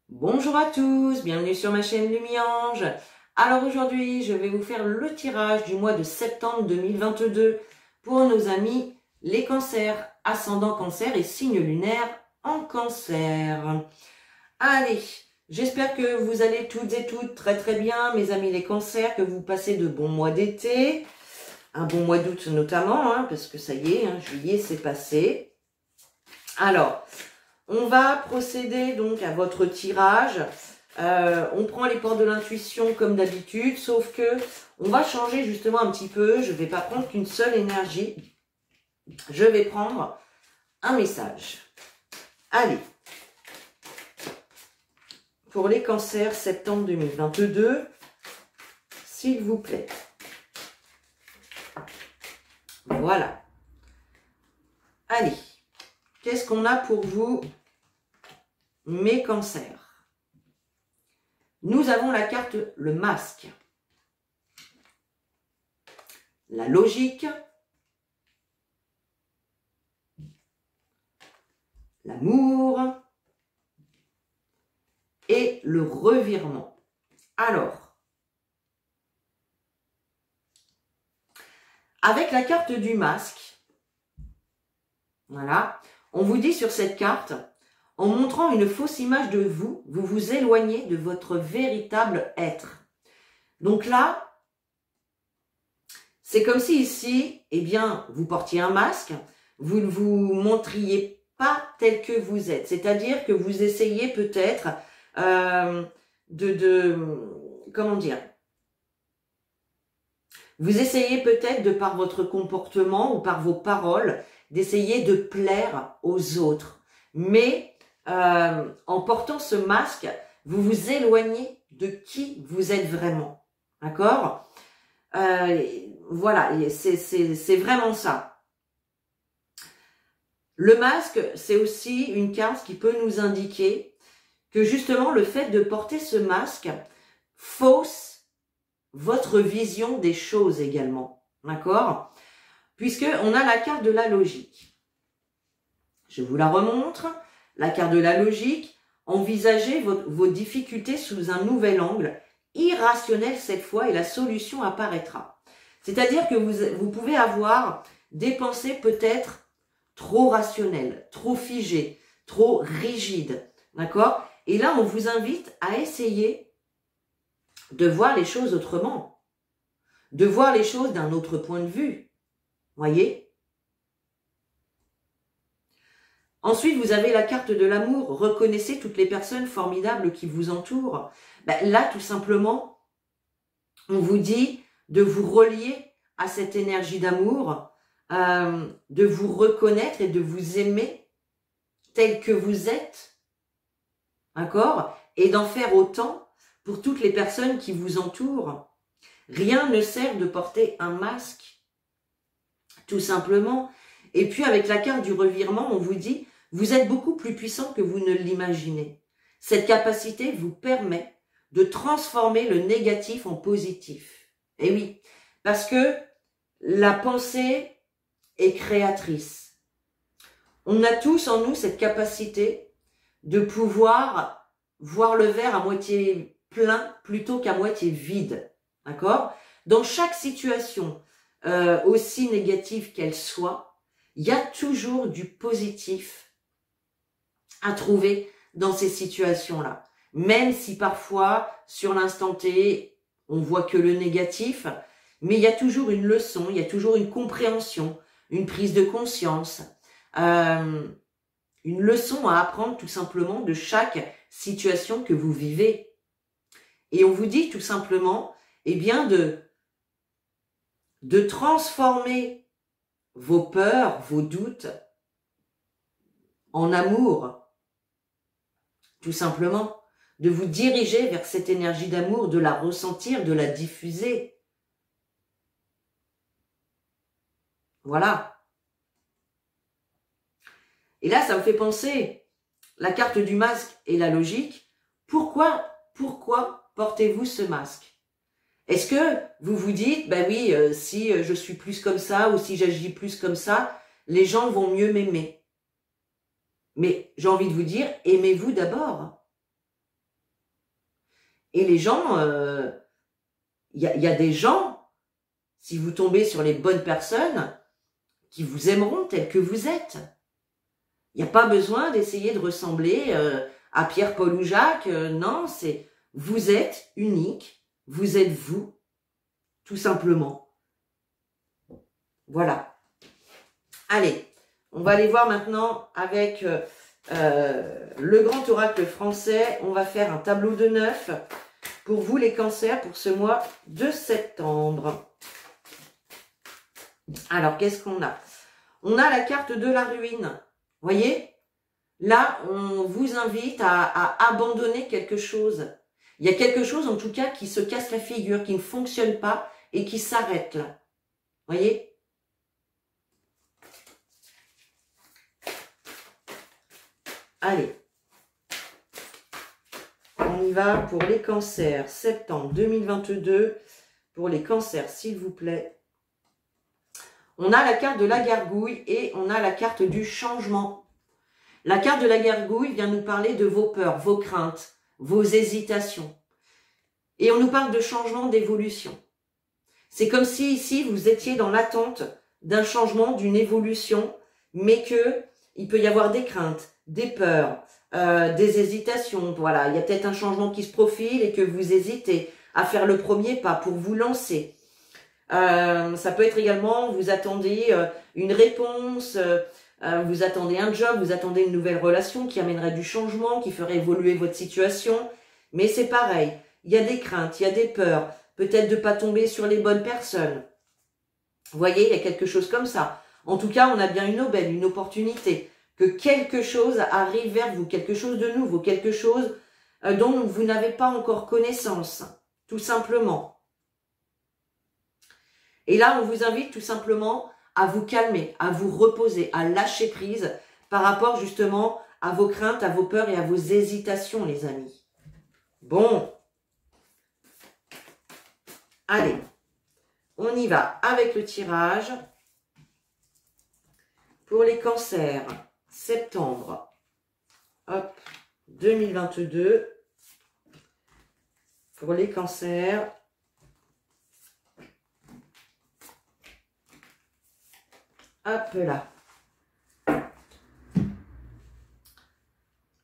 Bonjour à tous, bienvenue sur ma chaîne Lumiange. Alors aujourd'hui, je vais vous faire le tirage du mois de septembre 2022 pour nos amis les cancers, ascendant cancer et signe lunaire en cancer. Allez, j'espère que vous allez toutes et toutes très bien, mes amis les cancers, que vous passez de bons mois d'été, un bon mois d'août notamment, parce que ça y est, juillet c'est passé. Alors, on va procéder donc à votre tirage. On prend les portes de l'intuition comme d'habitude, sauf que on va changer justement un petit peu. Je ne vais pas prendre qu'une seule énergie. Je vais prendre un message. Allez. Pour les cancers, septembre 2022, s'il vous plaît. Voilà. Allez. Qu'est-ce qu'on a pour vous, mes cancers? Nous avons la carte le masque, la logique, l'amour et le revirement. Alors, avec la carte du masque, voilà, on vous dit sur cette carte, en montrant une fausse image de vous, vous vous éloignez de votre véritable être. Donc là, c'est comme si ici, eh bien, vous portiez un masque, vous ne vous montriez pas tel que vous êtes. C'est-à-dire que vous essayez peut-être comment dire, vous essayez peut-être de par votre comportement ou par vos paroles, d'essayer de plaire aux autres. Mais en portant ce masque, vous vous éloignez de qui vous êtes vraiment. D'accord? Voilà, c'est vraiment ça. Le masque, c'est aussi une carte qui peut nous indiquer que justement le fait de porter ce masque fausse votre vision des choses également. D'accord? Puisqu'on a la carte de la logique. Je vous la remontre. La carte de la logique, envisagez vos difficultés sous un nouvel angle, irrationnel cette fois, et la solution apparaîtra. C'est-à-dire que vous pouvez avoir des pensées peut-être trop rationnelles, trop figées, trop rigides, d'accord? Et là, on vous invite à essayer de voir les choses autrement, de voir les choses d'un autre point de vue, voyez? Ensuite, vous avez la carte de l'amour. Reconnaissez toutes les personnes formidables qui vous entourent. Ben, là, tout simplement, on vous dit de vous relier à cette énergie d'amour, de vous reconnaître et de vous aimer tel que vous êtes. D'accord? Et d'en faire autant pour toutes les personnes qui vous entourent. Rien ne sert de porter un masque, tout simplement. Et puis, avec la carte du revirement, on vous dit... Vous êtes beaucoup plus puissant que vous ne l'imaginez. Cette capacité vous permet de transformer le négatif en positif. Et oui, parce que la pensée est créatrice. On a tous en nous cette capacité de pouvoir voir le verre à moitié plein plutôt qu'à moitié vide. D'accord? Dans chaque situation, aussi négative qu'elle soit, il y a toujours du positif à trouver dans ces situations-là. Même si parfois, sur l'instant T, on voit que le négatif, mais il y a toujours une leçon, il y a toujours une compréhension, une prise de conscience, une leçon à apprendre tout simplement de chaque situation que vous vivez. Et on vous dit tout simplement, eh bien, de transformer vos peurs, vos doutes en amour. Tout simplement, de vous diriger vers cette énergie d'amour, de la ressentir, de la diffuser. Voilà. Et là, ça me fait penser, la carte du masque et la logique, pourquoi portez-vous ce masque? Est-ce que vous vous dites, ben oui, si je suis plus comme ça ou si j'agis plus comme ça, les gens vont mieux m'aimer? Mais j'ai envie de vous dire, aimez-vous d'abord. Et les gens, il y a des gens, si vous tombez sur les bonnes personnes, qui vous aimeront tel que vous êtes. Il n'y a pas besoin d'essayer de ressembler à Pierre, Paul ou Jacques. Non, c'est vous êtes unique, vous êtes vous, tout simplement. Voilà. Allez, on va aller voir maintenant avec le grand oracle français. On va faire un tableau de 9 pour vous les cancers pour ce mois de septembre. Alors, qu'est-ce qu'on a? On a la carte de la ruine. Voyez? Là, on vous invite à abandonner quelque chose. Il y a quelque chose, en tout cas, qui se casse la figure, qui ne fonctionne pas et qui s'arrête là. Voyez? Allez. On y va pour les cancers. Septembre 2022. Pour les cancers, s'il vous plaît. On a la carte de la gargouille et on a la carte du changement. La carte de la gargouille vient nous parler de vos peurs, vos craintes, vos hésitations. Et on nous parle de changement, d'évolution. C'est comme si ici, vous étiez dans l'attente d'un changement, d'une évolution, mais que il peut y avoir des craintes, des peurs, des hésitations. Voilà, il y a peut-être un changement qui se profile et que vous hésitez à faire le premier pas pour vous lancer. Ça peut être également, vous attendez une réponse, vous attendez un job, vous attendez une nouvelle relation qui amènerait du changement, qui ferait évoluer votre situation. Mais c'est pareil, il y a des craintes, il y a des peurs, peut-être de ne pas tomber sur les bonnes personnes. Vous voyez, il y a quelque chose comme ça. En tout cas, on a bien une aubaine, une opportunité, que quelque chose arrive vers vous, quelque chose de nouveau, quelque chose dont vous n'avez pas encore connaissance, tout simplement. Et là, on vous invite tout simplement à vous calmer, à vous reposer, à lâcher prise par rapport justement à vos craintes, à vos peurs et à vos hésitations, les amis. Bon. Allez, on y va avec le tirage. Pour les cancers, septembre, hop, 2022. Pour les cancers, hop là.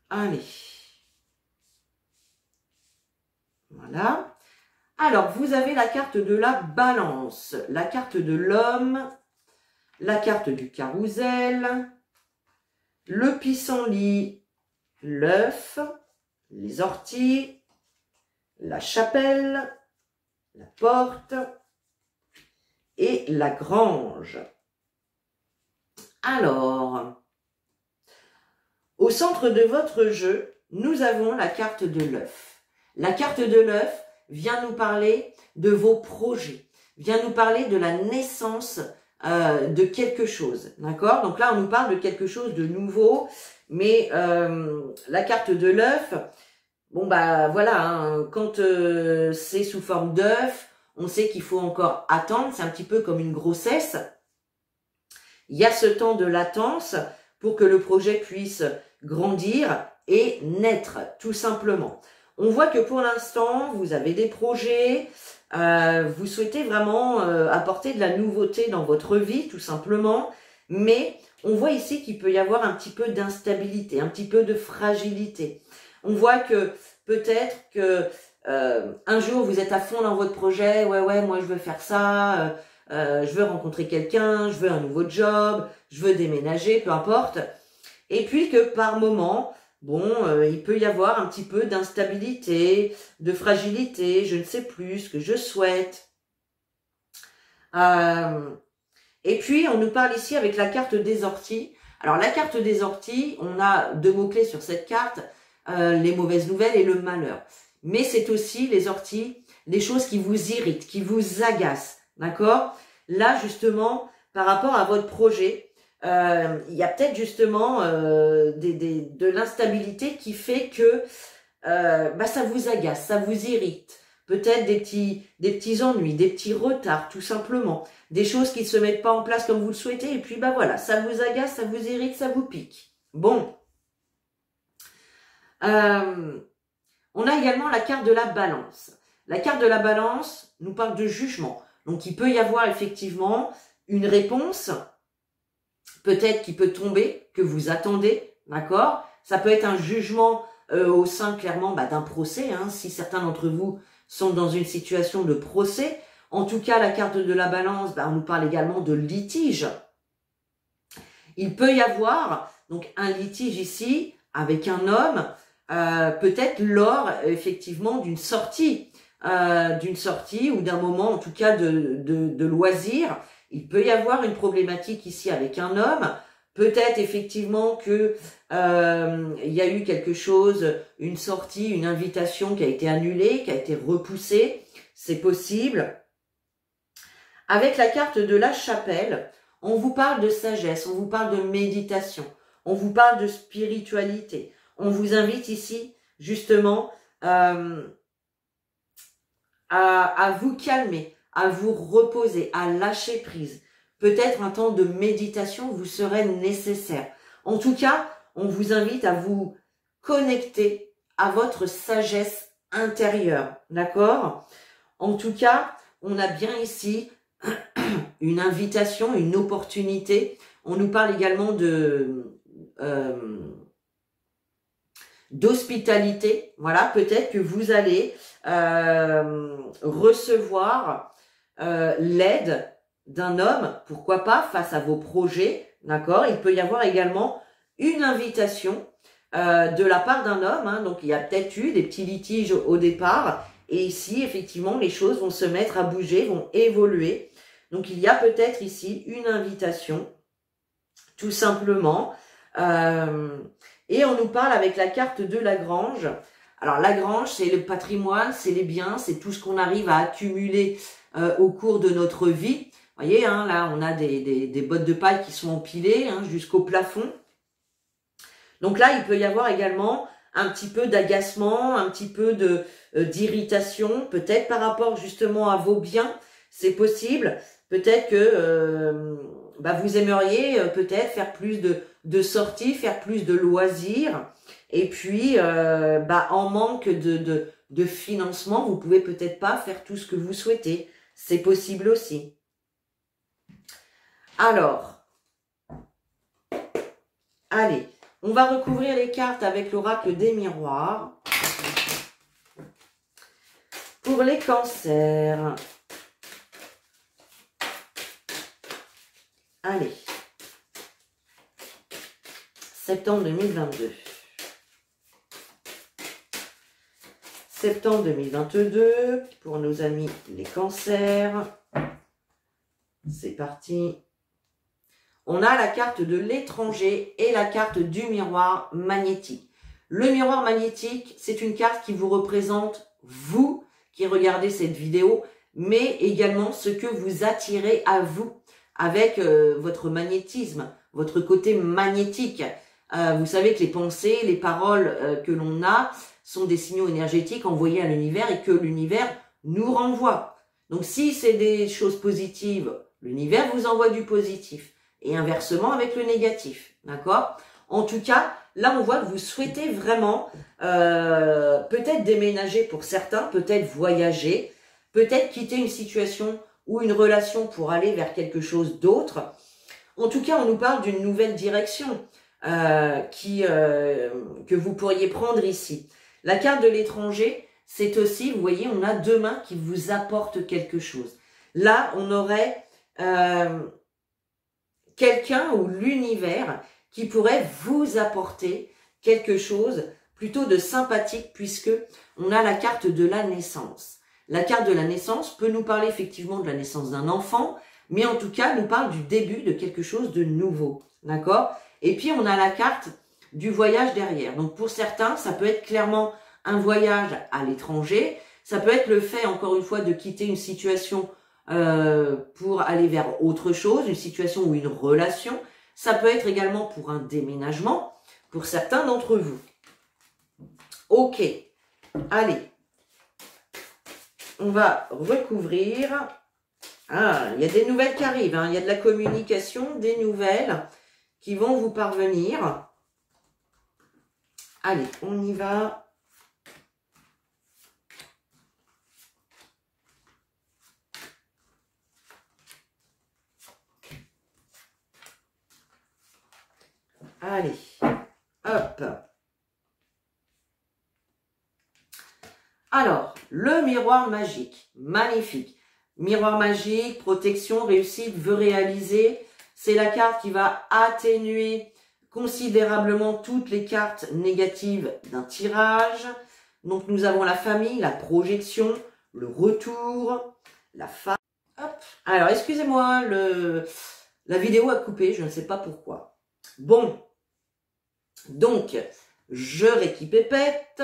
Allez. Voilà. Alors, vous avez la carte de la balance, la carte de l'homme, la carte du carrousel, le pissenlit, l'œuf, les orties, la chapelle, la porte et la grange. Alors, au centre de votre jeu, nous avons la carte de l'œuf. La carte de l'œuf vient nous parler de vos projets, vient nous parler de la naissance de quelque chose, d'accord? Donc là, on nous parle de quelque chose de nouveau, mais la carte de l'œuf, bon bah voilà, hein, quand c'est sous forme d'œuf, on sait qu'il faut encore attendre, c'est un petit peu comme une grossesse. Il y a ce temps de latence pour que le projet puisse grandir et naître, tout simplement. On voit que pour l'instant, vous avez des projets, vous souhaitez vraiment apporter de la nouveauté dans votre vie, tout simplement. Mais on voit ici qu'il peut y avoir un petit peu d'instabilité, un petit peu de fragilité. On voit que peut-être que un jour, vous êtes à fond dans votre projet. Ouais, moi, je veux faire ça. Je veux rencontrer quelqu'un, je veux un nouveau job, je veux déménager, peu importe. Et puis que par moment... Bon, il peut y avoir un petit peu d'instabilité, de fragilité, je ne sais plus ce que je souhaite. Et puis, on nous parle ici avec la carte des orties. Alors, la carte des orties, on a deux mots-clés sur cette carte, les mauvaises nouvelles et le malheur. Mais c'est aussi les orties, les choses qui vous irritent, qui vous agacent, d'accord? Là, justement, par rapport à votre projet, il y a peut-être justement de l'instabilité qui fait que ça vous agace, ça vous irrite. Peut-être des petits ennuis, des petits retards, tout simplement. Des choses qui ne se mettent pas en place comme vous le souhaitez. Et puis, voilà, ça vous agace, ça vous irrite, ça vous pique. Bon. On a également la carte de la balance. La carte de la balance nous parle de jugement. Donc, il peut y avoir effectivement une réponse, peut-être qui peut tomber, que vous attendez, d'accord? Ça peut être un jugement au sein clairement d'un procès, hein, si certains d'entre vous sont dans une situation de procès. En tout cas, la carte de la balance, on nous parle également de litige. Il peut y avoir donc un litige ici avec un homme, peut-être lors effectivement d'une sortie ou d'un moment en tout cas de loisir. Il peut y avoir une problématique ici avec un homme. Peut-être effectivement que il y a eu quelque chose, une sortie, une invitation qui a été annulée, qui a été repoussée. C'est possible. Avec la carte de la chapelle, on vous parle de sagesse, on vous parle de méditation, on vous parle de spiritualité. On vous invite ici justement à vous calmer, à vous reposer, à lâcher prise. Peut-être un temps de méditation vous serait nécessaire. En tout cas, on vous invite à vous connecter à votre sagesse intérieure. D'accord? En tout cas, on a bien ici une invitation, une opportunité. On nous parle également d'hospitalité. Voilà, peut-être que vous allez recevoir l'aide d'un homme, pourquoi pas, face à vos projets, d'accord? Il peut y avoir également une invitation de la part d'un homme, hein, donc il y a peut-être eu des petits litiges au départ, et ici, effectivement, les choses vont se mettre à bouger, vont évoluer. Donc, il y a peut-être ici une invitation, tout simplement. Et on nous parle avec la carte de Lagrange. Alors, Lagrange, c'est le patrimoine, c'est les biens, c'est tout ce qu'on arrive à accumuler au cours de notre vie. Vous voyez, hein, là, on a des bottes de paille qui sont empilées hein, jusqu'au plafond. Donc là, il peut y avoir également un petit peu d'agacement, un petit peu d'irritation, peut-être par rapport justement à vos biens. C'est possible. Peut-être que vous aimeriez peut-être faire plus de sorties, faire plus de loisirs. Et puis, en manque de financement, vous pouvez peut-être pas faire tout ce que vous souhaitez. C'est possible aussi. Alors, allez, on va recouvrir les cartes avec l'oracle des miroirs. Pour les cancers. Allez. Septembre 2022. Septembre 2022, pour nos amis les cancers. C'est parti. On a la carte de l'étranger et la carte du miroir magnétique. Le miroir magnétique, c'est une carte qui vous représente, vous qui regardez cette vidéo, mais également ce que vous attirez à vous avec votre magnétisme, votre côté magnétique. Vous savez que les pensées, les paroles que l'on a sont des signaux énergétiques envoyés à l'univers et que l'univers nous renvoie. Donc si c'est des choses positives, l'univers vous envoie du positif. Et inversement avec le négatif, d'accord? En tout cas, là on voit que vous souhaitez vraiment peut-être déménager pour certains, peut-être voyager, peut-être quitter une situation ou une relation pour aller vers quelque chose d'autre. En tout cas, on nous parle d'une nouvelle direction que vous pourriez prendre ici. La carte de l'étranger, c'est aussi, vous voyez, on a deux mains qui vous apportent quelque chose. Là, on aurait quelqu'un ou l'univers qui pourrait vous apporter quelque chose plutôt de sympathique puisque on a la carte de la naissance. La carte de la naissance peut nous parler effectivement de la naissance d'un enfant, mais en tout cas nous parle du début de quelque chose de nouveau, d'accord? Et puis on a la carte du voyage derrière. Donc pour certains, ça peut être clairement un voyage à l'étranger, ça peut être le fait encore une fois de quitter une situation pour aller vers autre chose, une situation ou une relation. Ça peut être également pour un déménagement, pour certains d'entre vous. Ok, allez, on va recouvrir. Ah, il y a des nouvelles qui arrivent, hein. Il y a de la communication, des nouvelles qui vont vous parvenir. Allez, on y va. Allez, hop. Alors, le miroir magique, magnifique. Miroir magique, protection, réussite, vœux réalisés. C'est la carte qui va atténuer considérablement toutes les cartes négatives d'un tirage. Donc, nous avons la famille, la projection, le retour, la femme. Hop. Alors, excusez-moi, la vidéo a coupé, je ne sais pas pourquoi. Bon, donc, je récupépète.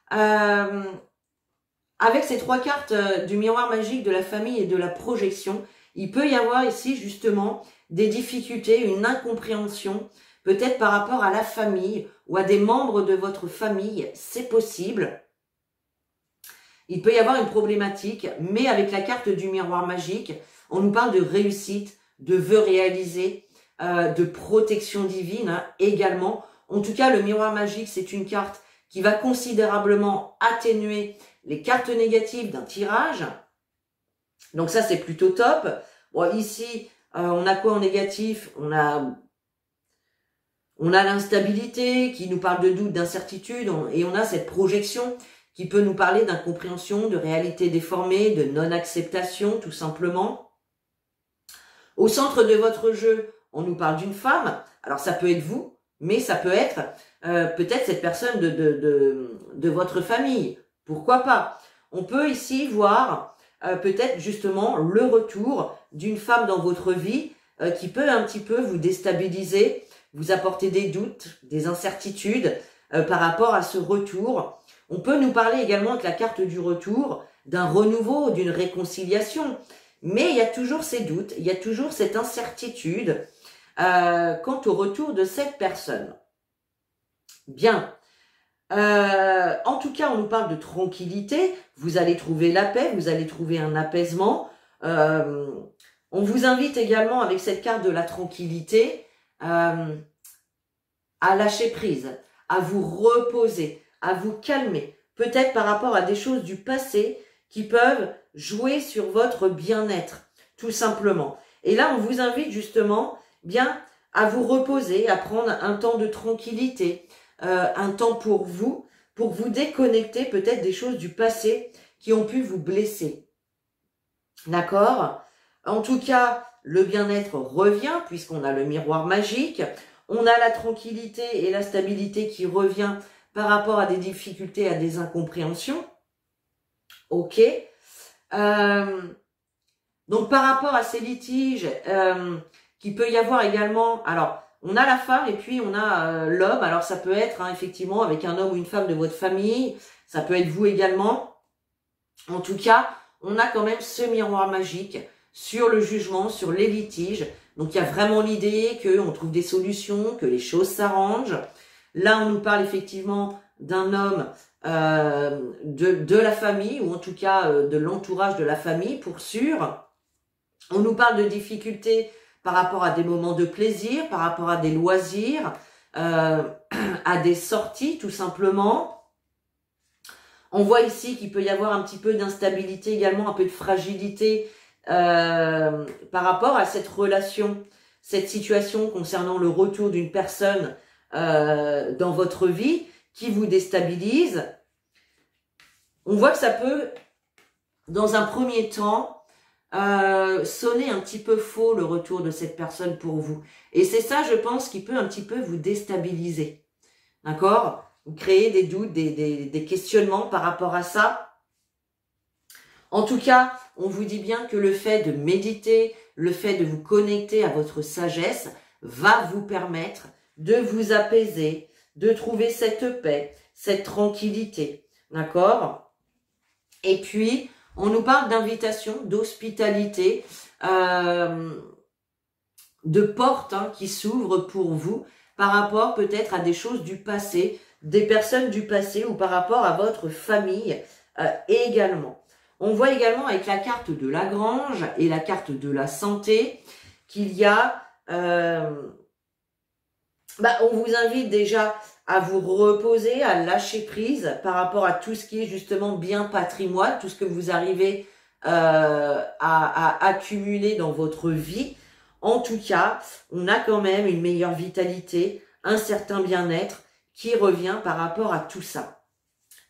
Avec ces trois cartes du miroir magique, de la famille et de la projection, il peut y avoir ici justement des difficultés, une incompréhension, peut-être par rapport à la famille ou à des membres de votre famille, c'est possible. Il peut y avoir une problématique, mais avec la carte du miroir magique, on nous parle de réussite, de vœux réalisés, de protection divine hein, également. En tout cas, le miroir magique, c'est une carte qui va considérablement atténuer les cartes négatives d'un tirage. Donc ça, c'est plutôt top. Bon, ici, on a quoi en négatif? On a l'instabilité qui nous parle de doute, d'incertitude, et on a cette projection qui peut nous parler d'incompréhension, de réalité déformée, de non-acceptation, tout simplement. Au centre de votre jeu, on nous parle d'une femme. Alors, ça peut être vous, mais ça peut être peut-être cette personne de votre famille. Pourquoi pas? On peut ici voir peut-être justement le retour d'une femme dans votre vie qui peut un petit peu vous déstabiliser, vous apporter des doutes, des incertitudes par rapport à ce retour. On peut nous parler également avec la carte du retour d'un renouveau, d'une réconciliation. Mais il y a toujours ces doutes, il y a toujours cette incertitude quant au retour de cette personne. Bien. En tout cas, on nous parle de tranquillité. Vous allez trouver la paix, vous allez trouver un apaisement. On vous invite également avec cette carte de la tranquillité à lâcher prise, à vous reposer, à vous calmer. Peut-être par rapport à des choses du passé qui peuvent jouer sur votre bien-être, tout simplement. Et là, on vous invite justement bien à vous reposer, à prendre un temps de tranquillité, un temps pour vous déconnecter peut-être des choses du passé qui ont pu vous blesser. D'accord? En tout cas, le bien-être revient puisqu'on a le miroir magique. On a la tranquillité et la stabilité qui revient par rapport à des difficultés, à des incompréhensions. Ok. Donc, par rapport à ces litiges, qu'il peut y avoir également... Alors, on a la femme et puis on a l'homme. Alors, ça peut être hein, effectivement avec un homme ou une femme de votre famille. Ça peut être vous également. En tout cas, on a quand même ce miroir magique sur le jugement, sur les litiges. Donc, il y a vraiment l'idée qu'on trouve des solutions, que les choses s'arrangent. Là, on nous parle effectivement d'un homme de la famille, ou en tout cas de l'entourage de la famille, pour sûr. On nous parle de difficultés par rapport à des moments de plaisir, par rapport à des loisirs, à des sorties, tout simplement. On voit ici qu'il peut y avoir un petit peu d'instabilité également, un peu de fragilité par rapport à cette relation, cette situation concernant le retour d'une personne dans votre vie qui vous déstabilise. On voit que ça peut, dans un premier temps, sonner un petit peu faux le retour de cette personne pour vous. Et c'est ça, je pense, qui peut un petit peu vous déstabiliser. D'accord? Vous créez des doutes, des questionnements par rapport à ça. En tout cas, on vous dit bien que le fait de méditer, le fait de vous connecter à votre sagesse va vous permettre de vous apaiser, de trouver cette paix, cette tranquillité. D'accord? Et puis, on nous parle d'invitation, d'hospitalité, de portes hein, qui s'ouvrent pour vous par rapport peut-être à des choses du passé, des personnes du passé ou par rapport à votre famille également. On voit également avec la carte de la grange et la carte de la santé qu'il y a... on vous invite déjà à vous reposer, à lâcher prise par rapport à tout ce qui est justement bien patrimoine, tout ce que vous arrivez à accumuler dans votre vie. En tout cas, on a quand même une meilleure vitalité, un certain bien-être qui revient par rapport à tout ça.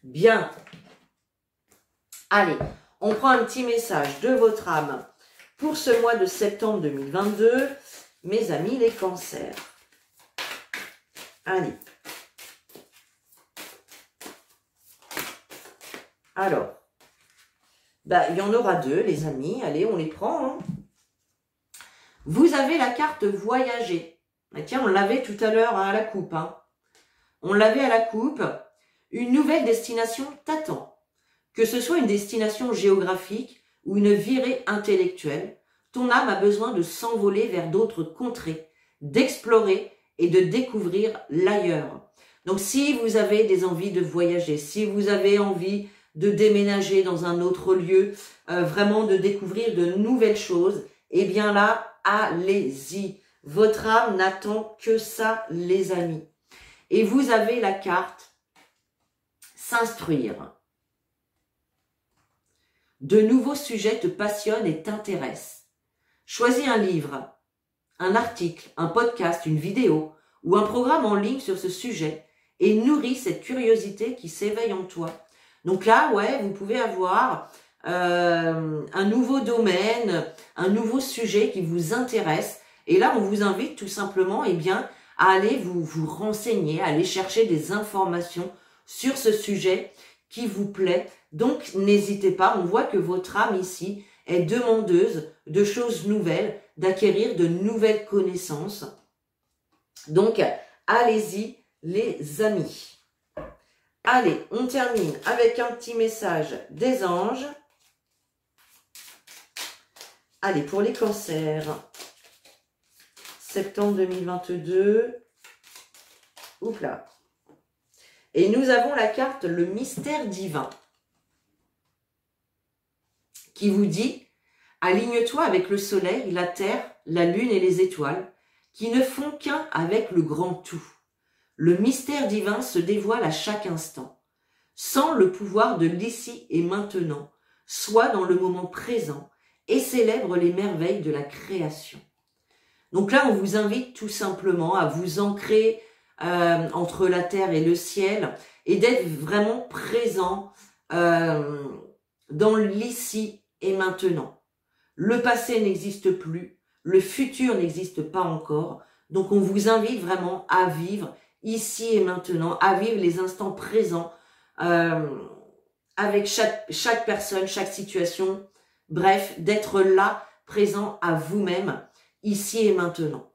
Bien. Allez, on prend un petit message de votre âme pour ce mois de septembre 2022. Mes amis les cancers. Allez. Alors, il y en aura deux, les amis. Allez, on les prend. Hein. Vous avez la carte voyager. Tiens, on l'avait tout à l'heure à la coupe. Hein. On l'avait à la coupe. Une nouvelle destination t'attend. Que ce soit une destination géographique ou une virée intellectuelle, ton âme a besoin de s'envoler vers d'autres contrées, d'explorer et de découvrir l'ailleurs. Donc, si vous avez des envies de voyager, si vous avez envie de déménager dans un autre lieu, vraiment de découvrir de nouvelles choses, eh bien là, allez-y. Votre âme n'attend que ça, les amis. Et vous avez la carte s'instruire. De nouveaux sujets te passionnent et t'intéressent. Choisis un livre, un article, un podcast, une vidéo ou un programme en ligne sur ce sujet et nourris cette curiosité qui s'éveille en toi. Donc là, ouais, vous pouvez avoir un nouveau domaine, un nouveau sujet qui vous intéresse. Et là, on vous invite tout simplement à aller vous renseigner, à aller chercher des informations sur ce sujet qui vous plaît. Donc, n'hésitez pas, on voit que votre âme ici est demandeuse de choses nouvelles, d'acquérir de nouvelles connaissances. Donc, allez-y les amis. Allez, on termine avec un petit message des anges. Allez, pour les cancers, septembre 2022. Oups là. Et nous avons la carte le mystère divin qui vous dit « Aligne-toi avec le soleil, la terre, la lune et les étoiles qui ne font qu'un avec le grand tout. Le mystère divin se dévoile à chaque instant. Sens le pouvoir de l'ici et maintenant, sois dans le moment présent et célèbre les merveilles de la création. » Donc là, on vous invite tout simplement à vous ancrer entre la terre et le ciel et d'être vraiment présent dans l'ici et maintenant. Le passé n'existe plus, le futur n'existe pas encore. Donc on vous invite vraiment à vivre ici et maintenant, à vivre les instants présents avec chaque personne, chaque situation. Bref, d'être là, présent à vous-même, ici et maintenant.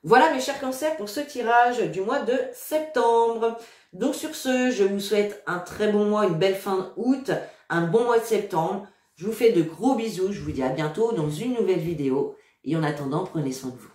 Voilà mes chers cancers pour ce tirage du mois de septembre. Donc sur ce, je vous souhaite un très bon mois, une belle fin août, un bon mois de septembre. Je vous fais de gros bisous, je vous dis à bientôt dans une nouvelle vidéo. Et en attendant, prenez soin de vous.